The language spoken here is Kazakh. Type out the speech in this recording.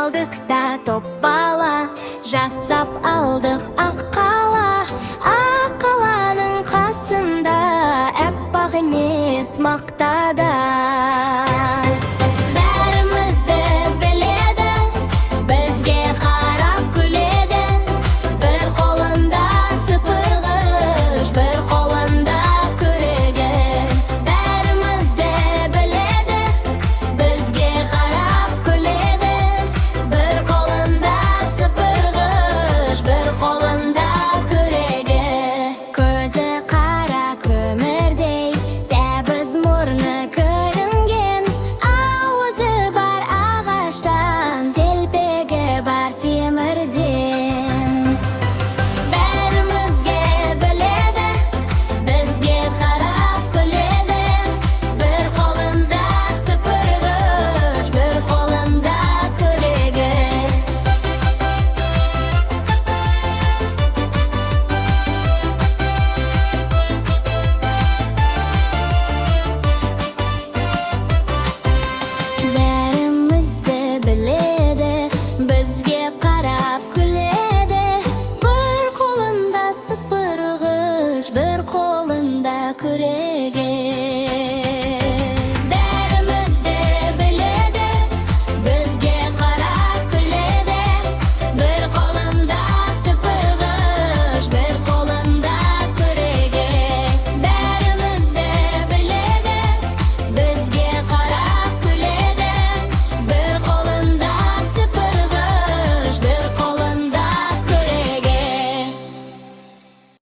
aldık da toppala, жасап aldık аққала. Аққаланың қасында әппақ емес мақтада. Бәрімізді біледі, бізге қарап күледі. Бір қолында сыпырғыш, бір қолында күрегі. Бәрімізді біледі, бізге қарап күледі. Бір қолында сыпырғыш, бір қолында күрегі. Көзі қара көмірдей, сәбіз мұрны көрінген. Ауызы бар ағаштан, телпегі бар темірден. Бәрімізге біледі, бізге қарап күледі. Бір қолында сыпырғыш, бір қолында күрегі. Бәрімізді біледі, бізге қарап күледі. Бір қолында сыпырғыш, бір қолында күрегі.